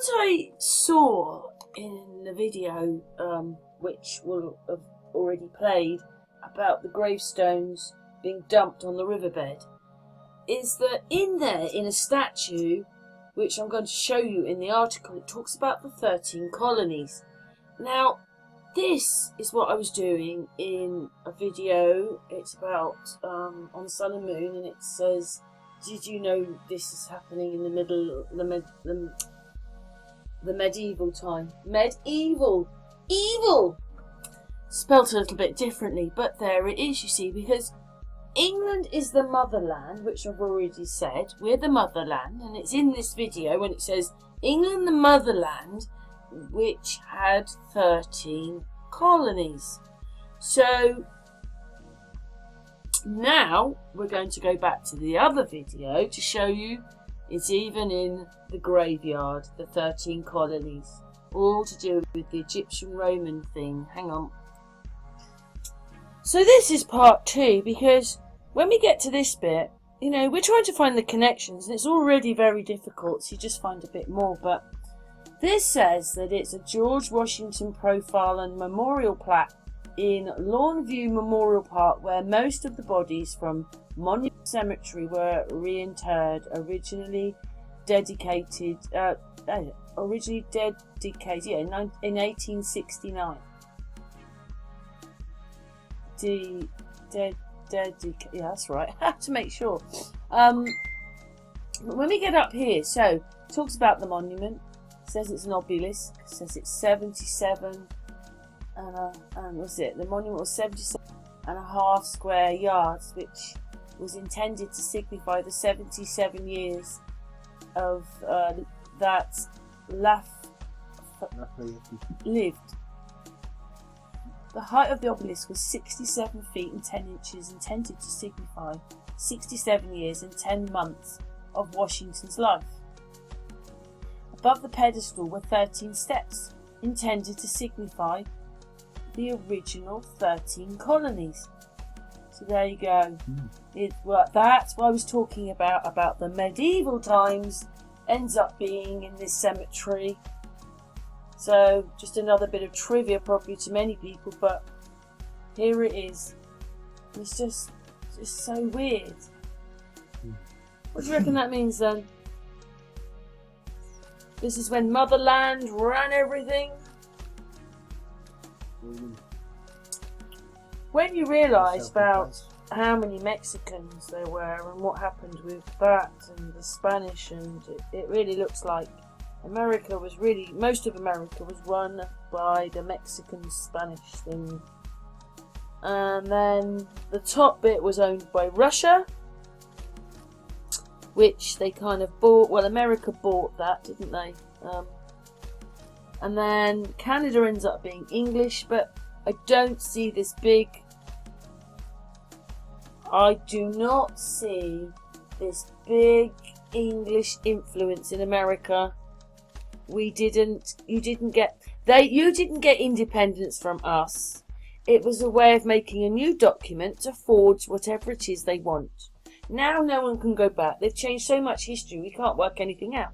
what I saw in the video, which will have already played, about the gravestones being dumped on the riverbed, is that in there, in a statue, which I'm going to show you in the article, it talks about the 13 colonies. Now, this is what I was doing in a video. It's about on Sun and Moon, and it says, did you know this is happening in the middle, the medieval time? Medieval! Evil! Spelt a little bit differently, but there it is, you see, because England is the motherland, which I've already said. We're the motherland, and it's in this video when it says England the motherland, which had 13 colonies. So now we're going to go back to the other video to show you it's even in the graveyard, the 13 colonies, all to do with the Egyptian Roman thing. Hang on. So this is part 2, because when we get to this bit, you know, we're trying to find the connections, and it's already very difficult, so you just find a bit more. But this says that it's a George Washington profile and memorial plaque in Lawnview Memorial Park, where most of the bodies from Monument Cemetery were reinterred, originally dedicated in 1869. Yeah, that's right. I have to make sure. When we get up here, so it talks about the monument. It says it's an obelisk. It says it's 77 and what's it? The monument was 77.5 square yards, which was intended to signify the 77 years of that lived. The height of the obelisk was 67 feet and 10 inches, intended to signify 67 years and 10 months of Washington's life. Above the pedestal were 13 steps, intended to signify the original 13 colonies. So there you go. That's what I was talking about the medieval times, ends up being in this cemetery. So, just another bit of trivia probably to many people, but here it is. It's just so weird. What do you reckon that means then? This is when Motherland ran everything? When you realise about how many Mexicans there were and what happened with that and the Spanish, and it really looks like most of America was run by the Mexican-Spanish thing. And then the top bit was owned by Russia, which they kind of bought. Well, America bought that, didn't they? And then Canada ends up being English, but I don't see this big... I do not see this big English influence in America. You didn't get independence from us. It was a way of making a new document to forge whatever it is they want. Now no one can go back. They've changed so much history, we can't work anything out.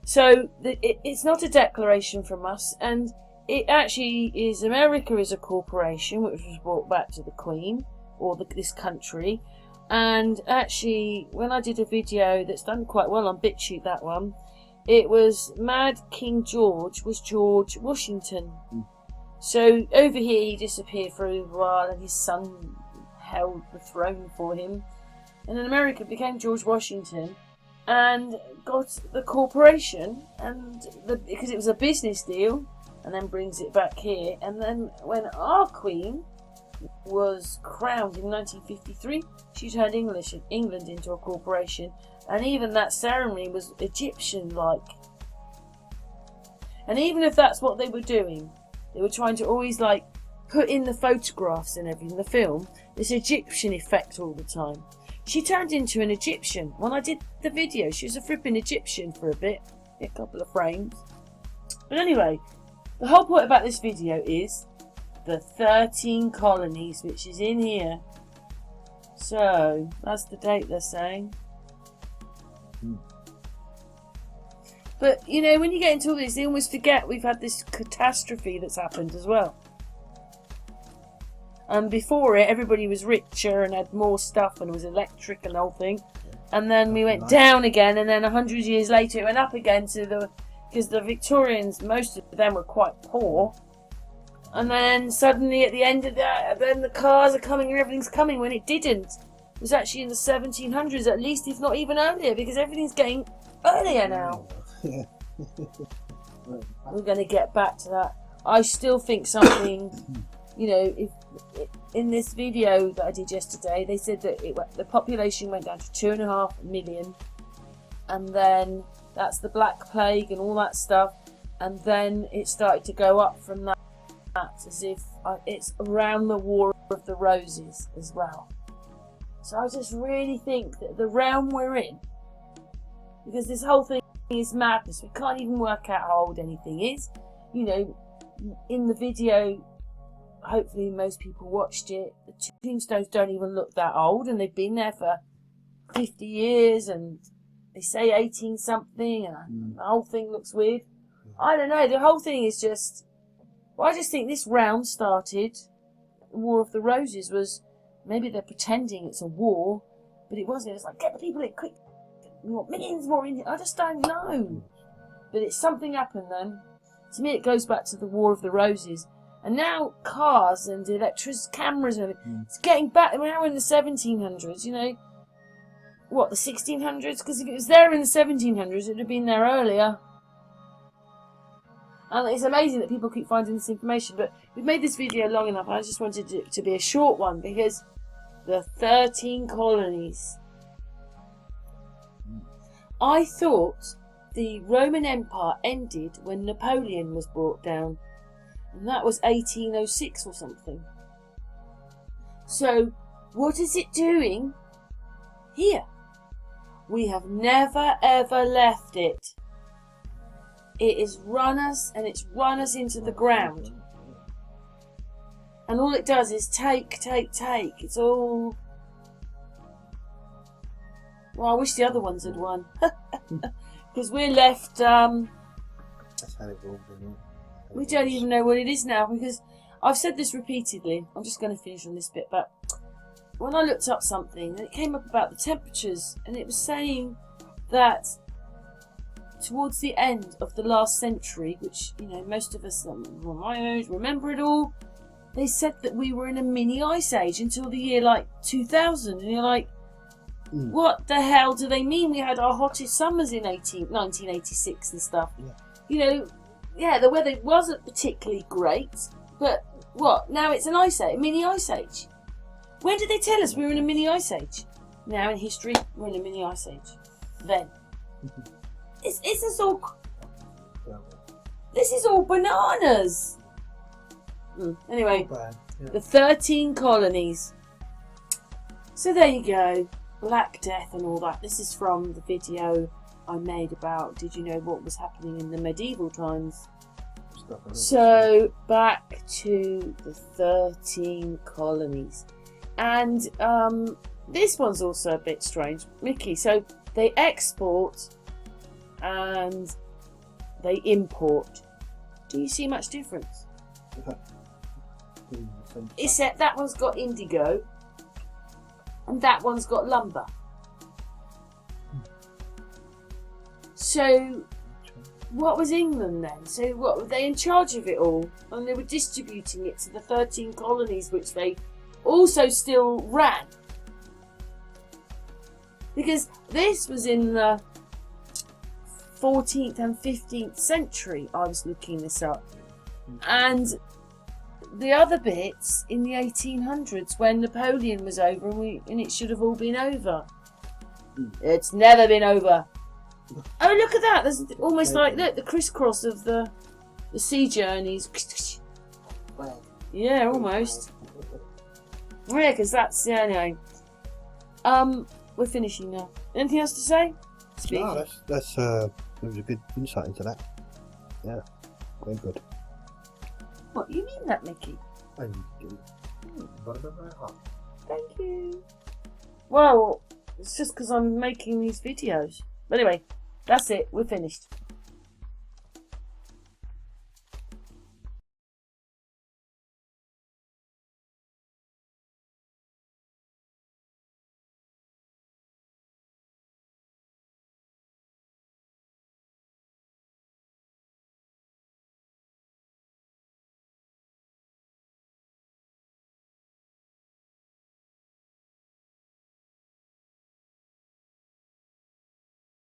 So it's not a declaration from us, and it actually is. America is a corporation which was brought back to the Queen, or this country. And actually, when I did a video that's done quite well on BitChute, that one, it was Mad King George was George Washington. So over here he disappeared for a while, and his son held the throne for him. And in America it became George Washington, and got the corporation, and because it was a business deal, and then brings it back here. And then when our Queen was crowned in 1953, she turned England into a corporation, and even that ceremony was Egyptian-like. And even if that's what they were doing, they were trying to always put in the photographs and everything, the film, this Egyptian effect all the time. She turned into an Egyptian. When I did the video, she was a flipping Egyptian for a bit, a couple of frames. But anyway, the whole point about this video is the 13 colonies, which is in here. So that's the date they're saying. But, you know, when you get into all this, they almost forget we've had this catastrophe that's happened as well. And before it, everybody was richer and had more stuff and was electric and the whole thing. And then we went down again, and then 100 years later it went up again because the Victorians, most of them were quite poor. And then suddenly at the end of that, then the cars are coming and everything's coming, when it didn't. It was actually in the 1700s at least, if not even earlier, because everything's getting earlier now. We're going to get back to that. I still think something, you know, if in this video that I did yesterday, they said that the population went down to 2.5 million, and then that's the Black Plague and all that stuff, and then it started to go up from that, as if it's around the War of the Roses as well. So I just really think that the realm we're in, because this whole thing is madness, we can't even work out how old anything is. You know, in the video, hopefully most people watched it, the tombstones don't even look that old, and they've been there for 50 years, and they say 18 something, and the whole thing looks weird. I don't know, the whole thing is just, well, I just think this round started, War of the Roses was, maybe they're pretending it's a war, but it wasn't. It's like, get the people in quick, we want millions more in here. I just don't know, but it's something happened then. To me it goes back to the War of the Roses. And now cars and electric cameras and everything, it's getting back. We're now in the 1700s, you know. What, the 1600s? Because if it was there in the 1700s, it would have been there earlier. And it's amazing that people keep finding this information. But we've made this video long enough. I just wanted it to be a short one, because the 13 colonies. I thought the Roman Empire ended when Napoleon was brought down. And that was 1806 or something. So, what is it doing here? We have never ever left it. It has run us, and it's run us into the ground. And all it does is take. It's all... Well, I wish the other ones had won. Because we're left... That's how it will be. We don't even know what it is now, because I've said this repeatedly. I'm just going to finish on this bit, but when I looked up something, it came up about the temperatures, and it was saying that towards the end of the last century, which, you know, most of us were my age remember it all, they said that we were in a mini ice age until the year like 2000, and you're like, what the hell do they mean? We had our hottest summers in 1986 and stuff. You know, yeah, the weather wasn't particularly great, but what? Now it's an ice age, a mini ice age. When did they tell us we were in a mini ice age? Now in history, we're in a mini ice age. Then. This is all bananas. Anyway, the 13 colonies. So there you go. Black Death and all that. This is from the video I made about, did you know what was happening in the medieval times? So back to the 13 colonies. And this one's also a bit strange. Mickey, so they export and they import. Do you see much difference? Except that one's got indigo and that one's got lumber. So what was England then? So what, were they in charge of it all? And they were distributing it to the 13 colonies, which they also still ran. Because this was in the 14th and 15th century, I was looking this up. And the other bits in the 1800s when Napoleon was over, and it should have all been over. It's never been over. Oh, look at that. There's almost like, look, the crisscross of the sea journeys. Yeah, almost. Yeah, because that's, yeah, anyway. We're finishing now. Anything else to say? No, that's that was a good insight into that. Yeah, very good. What, you mean that, Mickey? I do. Thank you. Well, it's just because I'm making these videos. But anyway, that's it. We're finished.